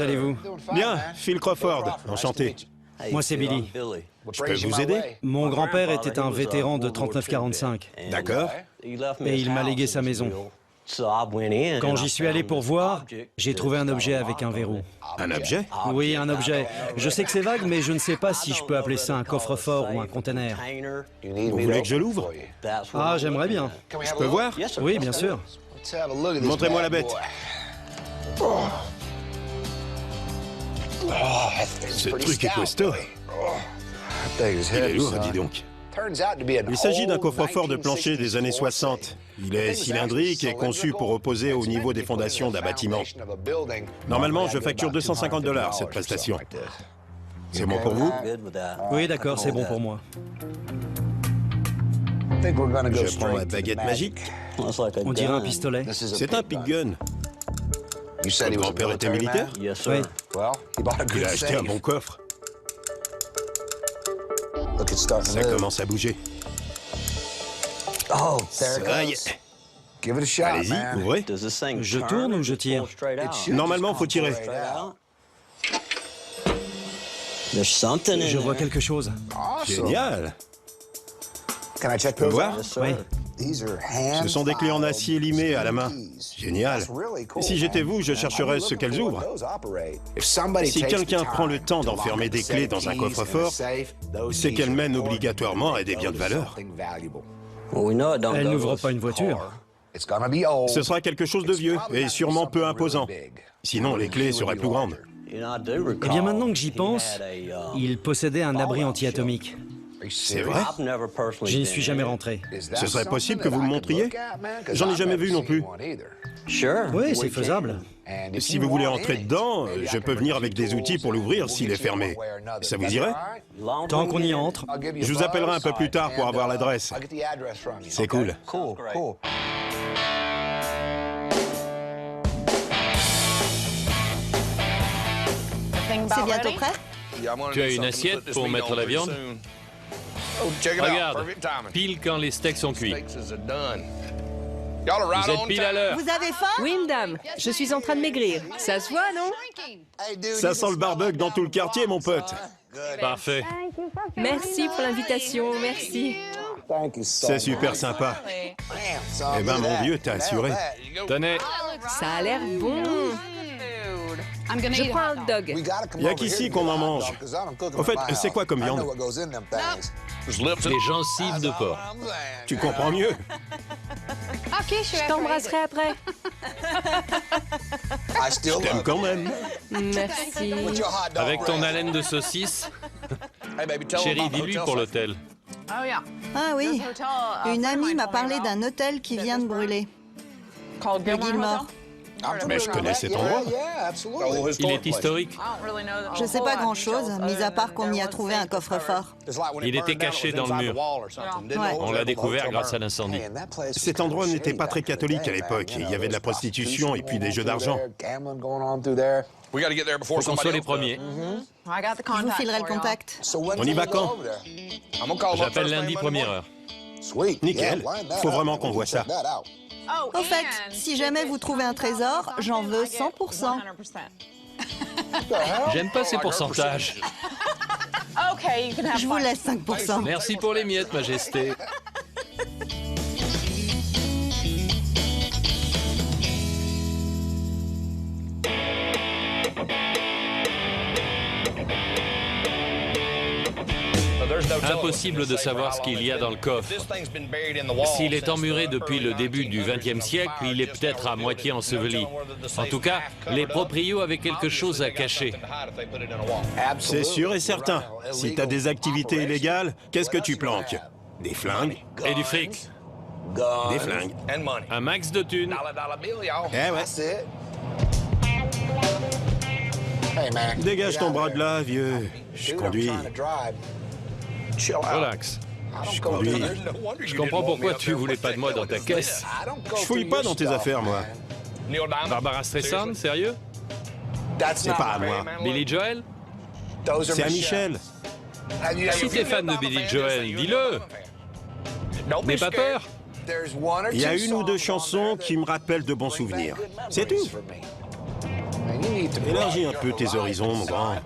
allez-vous? Bien, Phil Crawford, enchanté. Moi, c'est Billy. Je peux vous aider? Mon grand-père était un vétéran de 39-45 D'accord. et il m'a légué sa maison. Quand j'y suis allé pour voir, j'ai trouvé un objet avec un verrou. Un objet? Oui, un objet. Je sais que c'est vague, mais je ne sais pas si je peux appeler ça un coffre-fort ou un conteneur. Vous voulez que je l'ouvre? Ah, j'aimerais bien. Je peux voir? Oui, bien sûr. Montrez-moi la bête. Ce truc est costaud. Il est lourd, dis donc. Il s'agit d'un coffre-fort de plancher des années 60. Il est cylindrique et conçu pour reposer au niveau des fondations d'un bâtiment. Normalement, je facture 250 $ cette prestation. C'est bon pour vous? Oui, d'accord, c'est bon pour moi. Je prends ma baguette magique. On dirait un pistolet. C'est un pig gun. Votre grand-père était militaire? Oui. Il a acheté un bon coffre. Ça commence à bouger. Ça y est. Allez-y, ouvrez. Je tourne ou je tire? Normalement, faut tirer. Je vois quelque chose. Génial. Je peux voir? Oui. Ce sont des clés en acier limées à la main. Génial. Si j'étais vous, je chercherais ce qu'elles ouvrent. Si quelqu'un prend le temps d'enfermer des clés dans un coffre-fort, c'est qu'elles mènent obligatoirement à des biens de valeur. Elle n'ouvre pas une voiture. Ce sera quelque chose de vieux et sûrement peu imposant. Sinon, les clés seraient plus grandes. Eh bien, maintenant que j'y pense, il possédait un abri anti-atomique. C'est vrai? Je n'y suis jamais rentré. Ce serait possible que vous me montriez? J'en ai jamais vu non plus. Oui, c'est faisable. Si vous voulez entrer dedans, je peux venir avec des outils pour l'ouvrir s'il est fermé. Ça vous irait? Tant qu'on y entre. Je vous appellerai un peu plus tard pour avoir l'adresse. C'est cool. C'est bientôt prêt? Tu as une assiette pour mettre la viande? Regarde, pile quand les steaks sont cuits. Vous êtes pile à l'heure. Vous avez faim? Oui, madame. Je suis en train de maigrir. Ça se voit, non? Ça sent le barbecue dans tout le quartier, mon pote. Parfait. Merci pour l'invitation, merci. C'est super sympa. Eh ben, mon vieux, t'as assuré. Tenez, Ça a l'air bon. Je prends un hot dog. Il y a qu'ici qu'on en mange. Au fait, c'est quoi comme viande? les gencives de porc. Tu comprends mieux. Je t'embrasserai après. Je t'aime quand même. Merci. Avec ton haleine de saucisse. Chérie, dis-lui pour l'hôtel. Ah oui, une amie m'a parlé d'un hôtel qui vient de brûler. Le Gilmore. Mais je connais cet endroit. Il est historique. Je sais pas grand-chose, mis à part qu'on y a trouvé un coffre-fort. Il était caché dans le mur. Ouais. On l'a découvert grâce à l'incendie. Cet endroit n'était pas très catholique à l'époque. Il y avait de la prostitution et puis des jeux d'argent. Faut qu'on soit les premiers. Je vous filerai le contact. On y va quand? J'appelle lundi première heure. Nickel. Faut vraiment qu'on voit ça. Au fait, si jamais vous trouvez un trésor, j'en veux 100%. J'aime pas ces pourcentages. Je vous laisse 5%. Merci pour les miettes, Majesté. Impossible de savoir ce qu'il y a dans le coffre. S'il est emmuré depuis le début du XXe siècle, il est peut-être à moitié enseveli. En tout cas, les proprios avaient quelque chose à cacher. C'est sûr et certain. Si t'as des activités illégales, qu'est-ce que tu planques? Des flingues? Et du fric. Des flingues. Un max de thunes. Eh ouais. Dégage ton bras de là, vieux. Je conduis. Relax. Je conduis. Je comprends pourquoi tu voulais pas de moi dans ta caisse. Je fouille pas dans tes affaires, moi. Barbara Streisand, sérieux? C'est pas à moi. Billy Joel? C'est à Michel. Si t'es fan de Billy Joel, dis-le. N'aie pas peur. Il y a une ou deux chansons qui me rappellent de bons souvenirs. C'est tout. Élargis un peu tes horizons, mon grand.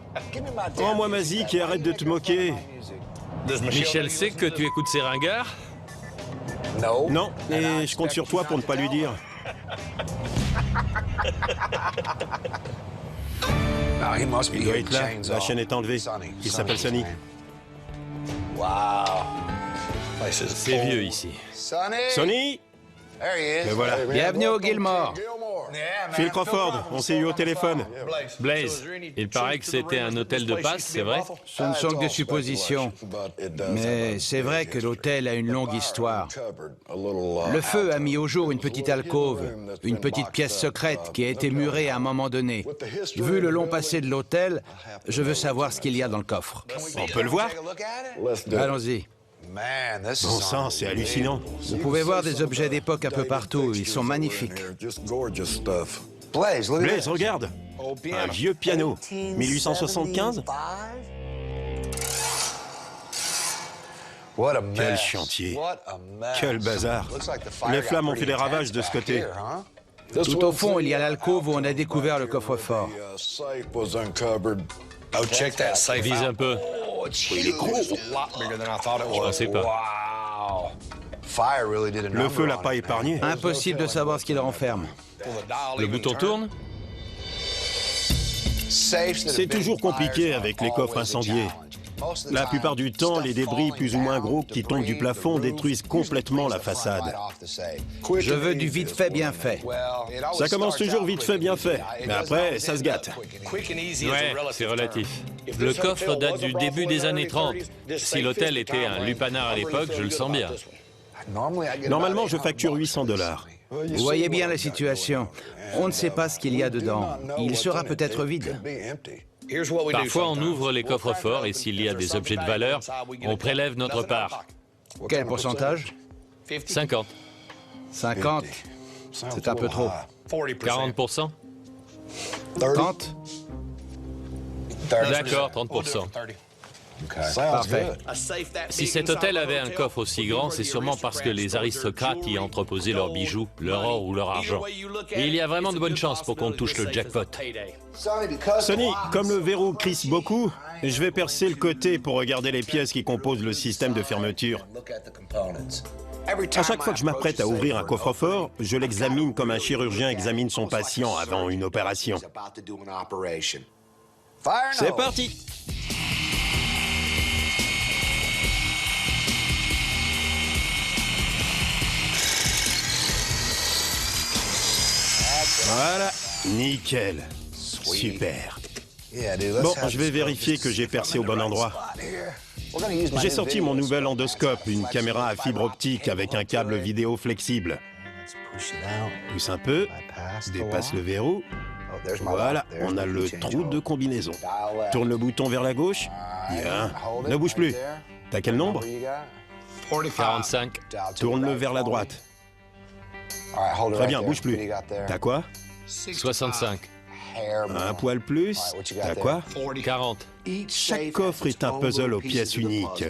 Rends-moi ma zik et arrête de te moquer. Michel sait que tu écoutes ces ringards? Non, et je compte sur toi pour ne pas lui dire. Il doit être là, la chaîne est enlevée. Il s'appelle Sonny. C'est vieux ici. Sonny! Le voilà. Bienvenue au Gilmore. Phil Crawford, on s'est eu au téléphone. Blaze, il paraît que c'était un hôtel de passe, c'est vrai? Ce ne sont que des suppositions. Mais c'est vrai que l'hôtel a une longue histoire. Le feu a mis au jour une petite alcôve, une petite pièce secrète qui a été murée à un moment donné. Vu le long passé de l'hôtel, je veux savoir ce qu'il y a dans le coffre. On peut le voir? Allons-y. Bon sang, c'est hallucinant. Vous pouvez voir des objets d'époque un peu partout, ils sont magnifiques. Blaze, regarde. Un vieux piano. 1875? Quel chantier. Quel bazar. Les flammes ont fait des ravages de ce côté. Tout au fond, il y a l'alcôve où on a découvert le coffre-fort. Vise un peu. Il est gros. Je pensais pas. Le feu l'a pas épargné. Impossible de savoir ce qu'il renferme. Le bouton tourne? C'est toujours compliqué avec les coffres incendiés. La plupart du temps, les débris plus ou moins gros qui tombent du plafond détruisent complètement la façade. Je veux du vite fait, bien fait. Ça commence toujours vite fait, bien fait. Mais après, ça se gâte. Ouais, c'est relatif. Le coffre date du début des années 30. Si l'hôtel était un lupanar à l'époque, je le sens bien. Normalement, je facture 800 $. Vous voyez bien la situation. On ne sait pas ce qu'il y a dedans. Il sera peut-être vide. Parfois, on ouvre les coffres forts et s'il y a des objets de valeur, on prélève notre part. Quel pourcentage? 50. 50? C'est un peu trop. 40%? 30? D'accord, 30%. Parfait. Si cet hôtel avait un coffre aussi grand, c'est sûrement parce que les aristocrates y entreposaient leurs bijoux, leur or ou leur argent. Et il y a vraiment de bonnes chances pour qu'on touche le jackpot. Sonny, comme le verrou crisse beaucoup, je vais percer le côté pour regarder les pièces qui composent le système de fermeture. À chaque fois que je m'apprête à ouvrir un coffre-fort, je l'examine comme un chirurgien examine son patient avant une opération. C'est parti! Voilà, nickel. Super. Bon, je vais vérifier que j'ai percé au bon endroit. J'ai sorti mon nouvel endoscope, une caméra à fibre optique avec un câble vidéo flexible. Pousse un peu, dépasse le verrou. Voilà, on a le trou de combinaison. Tourne le bouton vers la gauche. Bien. Ne bouge plus. T'as quel nombre? 45. Tourne-le vers la droite. Très bien, bouge plus. T'as quoi? 65. Un poil plus. T'as quoi? 40. Chaque coffre est un puzzle aux pièces uniques.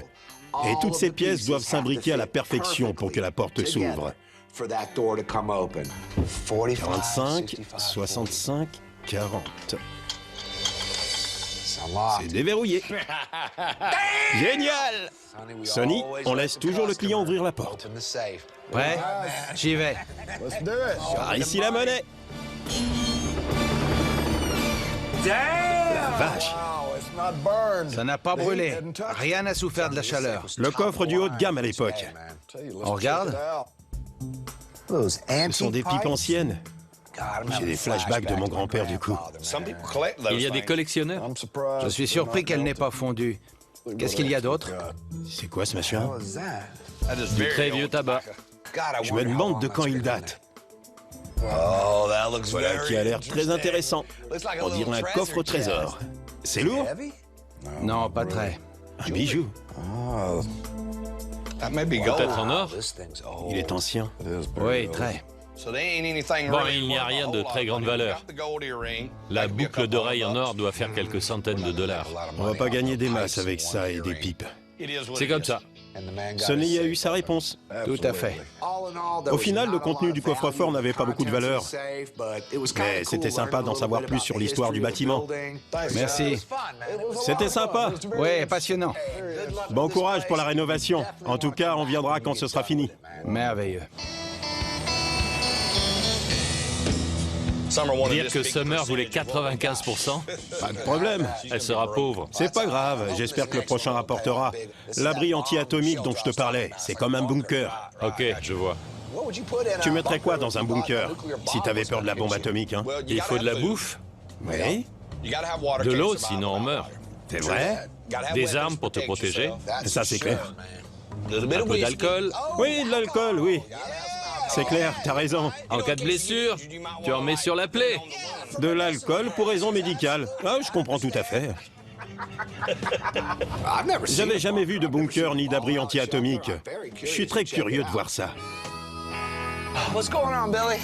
Et toutes ces pièces doivent s'imbriquer à la perfection pour que la porte s'ouvre. 45, 65, 40. C'est déverrouillé. Génial! Sonny, on laisse toujours le client ouvrir la porte. Prêt? J'y vais. Par ici la monnaie. La vache! Ça n'a pas brûlé. Rien n'a souffert de la chaleur. Le coffre du haut de gamme à l'époque. On regarde? Ce sont des pipes anciennes. J'ai des flashbacks de mon grand-père du coup. Il y a des collectionneurs? Je suis surpris qu'elle n'ait pas fondu. Qu'est-ce qu'il y a d'autre? C'est quoi ce machin? Du très vieux tabac. Je me demande de quand il date. Voilà qui a l'air très intéressant. On dirait un coffre au trésor. C'est lourd? Non, pas très. Un bijou. Peut-être en or? Il est ancien. Oui, très. Bon, il n'y a rien de très grande valeur. La boucle d'oreille en or doit faire quelques centaines de $. On va pas gagner des masses avec ça et des pipes. C'est comme ça. Sonny a eu sa réponse. Tout à fait. Au final, le contenu du coffre-fort n'avait pas beaucoup de valeur. Mais c'était sympa d'en savoir plus sur l'histoire du bâtiment. Merci. C'était sympa. Ouais, passionnant. Bon courage pour la rénovation. En tout cas, on viendra quand ce sera fini. Merveilleux. Dire que Summer voulait 95%, Pas de problème. elle sera pauvre. C'est pas grave. J'espère que le prochain rapportera. L'abri anti-atomique dont je te parlais, c'est comme un bunker. Ok, je vois. Tu mettrais quoi dans un bunker si t'avais peur de la bombe atomique, hein? Il faut de la bouffe, Oui, de l'eau, sinon on meurt. c'est vrai. Des armes pour te protéger, Ça, c'est clair. un peu d'alcool. Oui, de l'alcool, oui. C'est clair, t'as raison. En cas de blessure, tu en mets sur la plaie. De l'alcool pour raison médicale. Ah, je comprends tout à fait. J'avais jamais vu de bunker ni d'abri anti-atomique. Je suis très curieux de voir ça.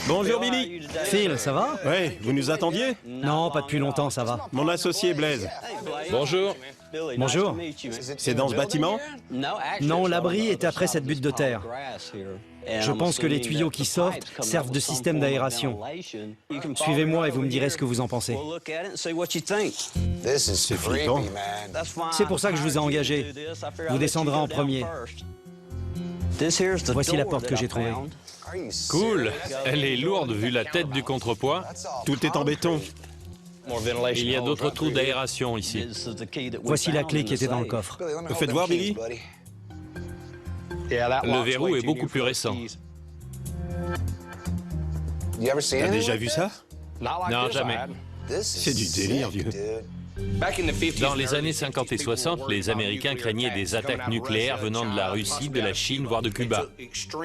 Bonjour Billy. Phil, ça va? Oui, vous nous attendiez? Non, pas depuis longtemps, ça va. Mon associé Blaise. Bonjour. Bonjour. C'est dans ce bâtiment? Non, l'abri est après cette butte de terre. Je pense que les tuyaux qui sortent servent de système d'aération. Suivez-moi et vous me direz ce que vous en pensez. C'est flippant. C'est pour ça que je vous ai engagé. Vous descendrez en premier. Voici la porte que j'ai trouvée. Cool. Elle est lourde vu la tête du contrepoids. Tout est en béton. Il y a d'autres trous d'aération ici. Voici la clé qui était dans le coffre. Faites voir, Billy. Le verrou est beaucoup plus récent. T'as déjà vu ça? Non, jamais. C'est du délire, vieux. Dans les années 50 et 60, les Américains craignaient des attaques nucléaires venant de la Russie, de la Chine, voire de Cuba.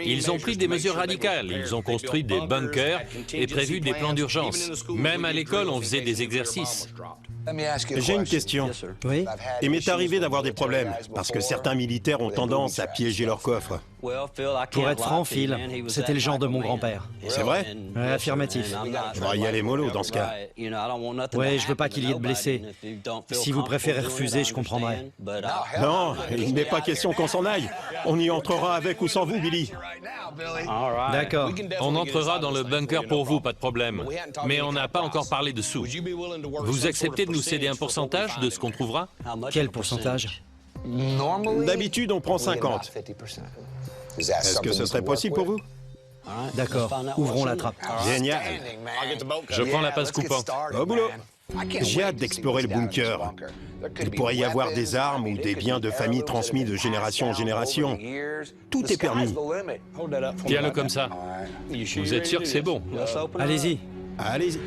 Ils ont pris des mesures radicales. Ils ont construit des bunkers et prévu des plans d'urgence. Même à l'école, on faisait des exercices. J'ai une question. Oui? Il m'est arrivé d'avoir des problèmes, parce que certains militaires ont tendance à piéger leurs coffres. Pour être franc, Phil, c'était le genre de mon grand-père. C'est vrai? Ouais, affirmatif. Je vais y aller mollo dans ce cas. Ouais, je veux pas qu'il y ait de blessés. Si vous préférez refuser, je comprendrai. Non, il n'est pas question qu'on s'en aille. On y entrera avec ou sans vous, Billy. D'accord. On entrera dans le bunker pour vous, pas de problème. Mais on n'a pas encore parlé de sous. Vous acceptez de nous céder un pourcentage de ce qu'on trouvera? Quel pourcentage? D'habitude, on prend 50. Est-ce que ce serait possible pour vous? D'accord. Ouvrons la trappe. Génial. Je prends la passe coupante. Au boulot. J'ai hâte d'explorer le bunker. Il pourrait y avoir des armes ou des biens de famille transmis de génération en génération. Tout est permis. Tiens-le comme ça. Vous êtes sûr que c'est bon? Allez-y. Allez-y.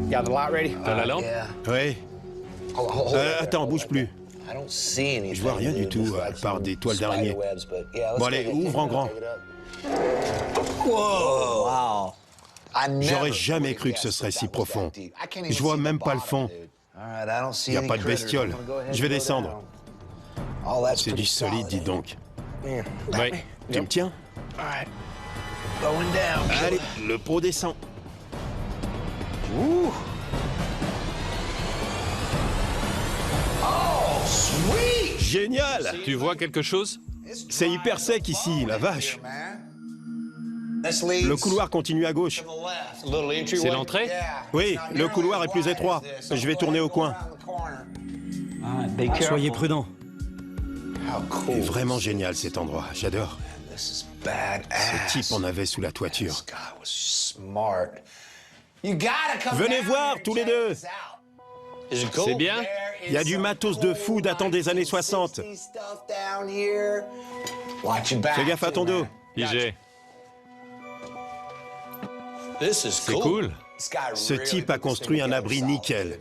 T'as la lampe? Oui. Attends, bouge plus. Je vois rien du tout, à part des toiles d'araignée. Bon, allez, ouvre en grand. J'aurais jamais cru que ce serait si profond. Je vois même pas le fond. Il n'y a pas de bestiole. Je vais descendre. C'est du solide, dis donc. Oui. Tu me tiens? Allez, le pro descend. Ouh. Génial! Tu vois quelque chose? C'est hyper sec ici, la vache. Le couloir continue à gauche. C'est l'entrée? Oui, le couloir est plus étroit. Je vais tourner au coin. Soyez prudents. C'est vraiment génial cet endroit, j'adore. Ce type en avait sous la toiture. Venez voir, tous les deux. C'est bien? Il y a du matos de fou datant des années 60. Fais gaffe à ton dos. IG. C'est cool. Ce type a construit un abri nickel.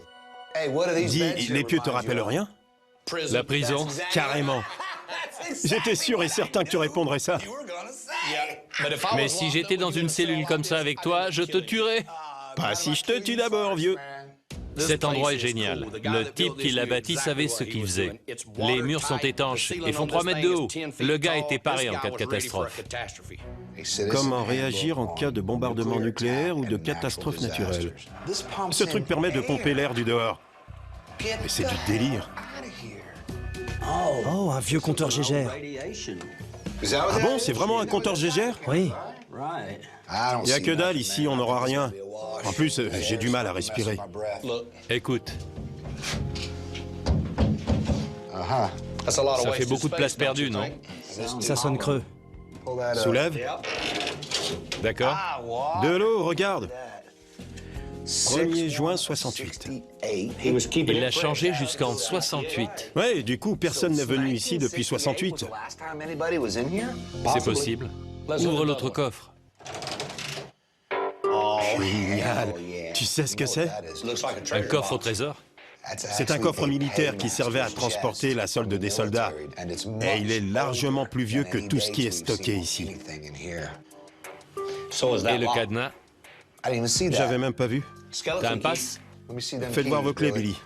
Dis, les pieux te rappellent rien? La prison? Carrément. J'étais sûr et certain que tu répondrais ça. Mais si j'étais dans une cellule comme ça avec toi, je te tuerais. Pas si je te tue d'abord, vieux. Cet endroit est génial. Le type qui l'a bâti savait ce qu'il faisait. Les murs sont étanches et font 3 mètres de haut. Le gars était paré en cas de catastrophe. Comment réagir en cas de bombardement nucléaire ou de catastrophe naturelle? Ce truc permet de pomper l'air du dehors. Mais c'est du délire. Oh, un vieux compteur Gégère. Ah bon, c'est vraiment un compteur Gégère? Oui. Il n'y a que dalle, ici, on n'aura rien. En plus, j'ai du mal à respirer. Écoute. Ça fait beaucoup de place perdue, non? Ça sonne creux. Soulève. D'accord. De l'eau, regarde. 1er juin 68. Il l'a changé jusqu'en 68. Ouais, du coup, personne n'est venu ici depuis 68. C'est possible. Ouvre l'autre coffre. Génial. Tu sais ce que c'est? Un coffre au trésor? C'est un coffre militaire qui servait à transporter la solde des soldats. Et il est largement plus vieux que tout ce qui est stocké ici. Et le cadenas? J'avais même pas vu. T'as un passe? Faites voir vos clés, Billy.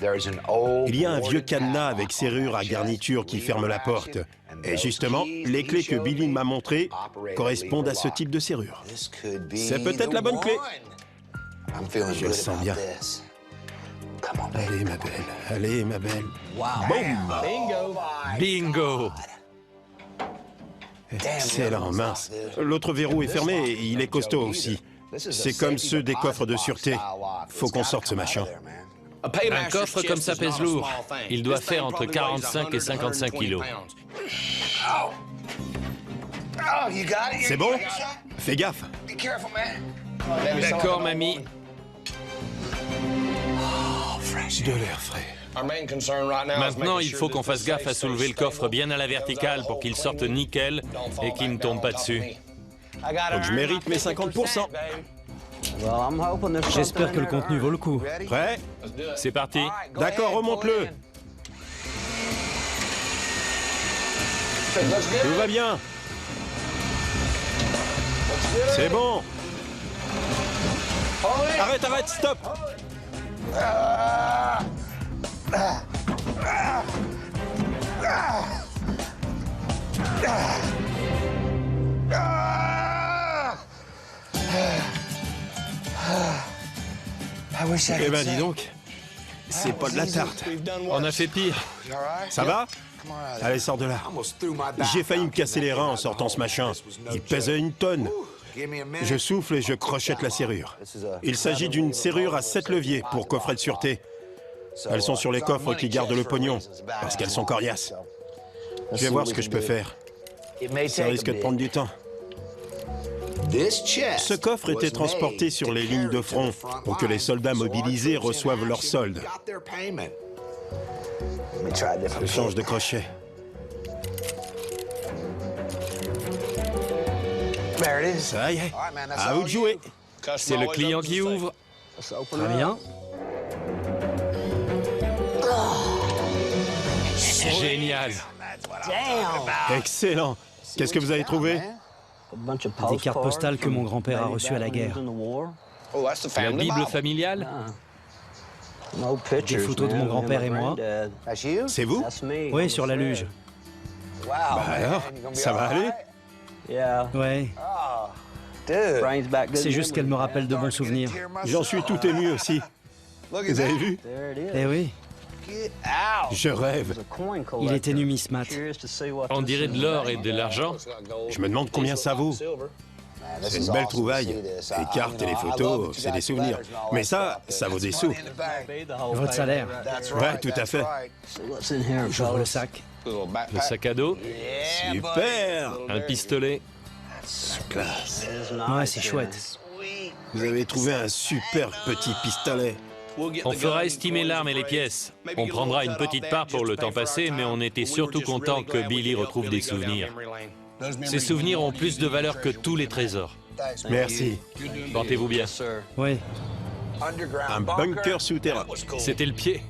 Il y a un vieux cadenas avec serrure à garniture qui ferme la porte. Et justement, les clés que Billy m'a montrées correspondent à ce type de serrure. C'est peut-être la bonne clé. Je le sens bien. Allez, ma belle. Allez, ma belle. Boum! Bingo! Excellent, mince. L'autre verrou est fermé et il est costaud aussi. C'est comme ceux des coffres de sûreté. Faut qu'on sorte ce machin. Un coffre comme ça pèse lourd. Il doit faire entre 45 et 55 kilos. C'est bon? Fais gaffe. D'accord, mamie. De l'air frais. Maintenant, il faut qu'on fasse gaffe à soulever le coffre bien à la verticale pour qu'il sorte nickel et qu'il ne tombe pas dessus. Donc je mérite mes 50%. J'espère que le contenu vaut le coup. Prêt? C'est parti. D'accord, remonte-le. Tout va bien. C'est bon. Arrête, arrête, stop. Eh ben dis donc, c'est pas de la tarte. On a fait pire. Ça va? Allez, sors de là. J'ai failli me casser les reins en sortant ce machin. Il pesait 1 tonne. Je souffle et je crochette la serrure. Il s'agit d'une serrure à 7 leviers pour coffret de sûreté. Elles sont sur les coffres qui gardent le pognon, parce qu'elles sont coriaces. Je vais voir ce que je peux faire. Ça risque de prendre du temps. Ce coffre était transporté sur les lignes de front pour que les soldats mobilisés reçoivent leur solde. Je change de crochet. Ça y est, à vous de jouer. C'est le client qui ouvre. Très bien. Génial. Excellent. Qu'est-ce que vous avez trouvé? Des cartes postales que mon grand-père a reçues à la guerre. La Bible familiale? Des photos de mon grand-père et moi. C'est vous? Oui, sur la luge. Bah alors, ça va aller? Ouais. C'est juste qu'elle me rappelle de bons souvenirs. J'en suis tout ému aussi. Vous avez vu? Eh oui, Je rêve. il était numismate. On dirait de l'or et de l'argent. Je me demande combien ça vaut. C'est une belle trouvaille. Les cartes et les photos, c'est des souvenirs. Mais ça vaut des sous. Votre salaire. Ouais, tout à fait. J'ouvre le sac. Le sac à dos, Super! un pistolet. Classe. Ouais, c'est chouette. Vous avez trouvé un super petit pistolet. On fera estimer l'arme et les pièces. On prendra une petite part pour le temps passé, mais on était surtout content que Billy retrouve des souvenirs. Ces souvenirs ont plus de valeur que tous les trésors. Merci. Portez-vous bien. Oui. Un bunker souterrain. C'était le pied.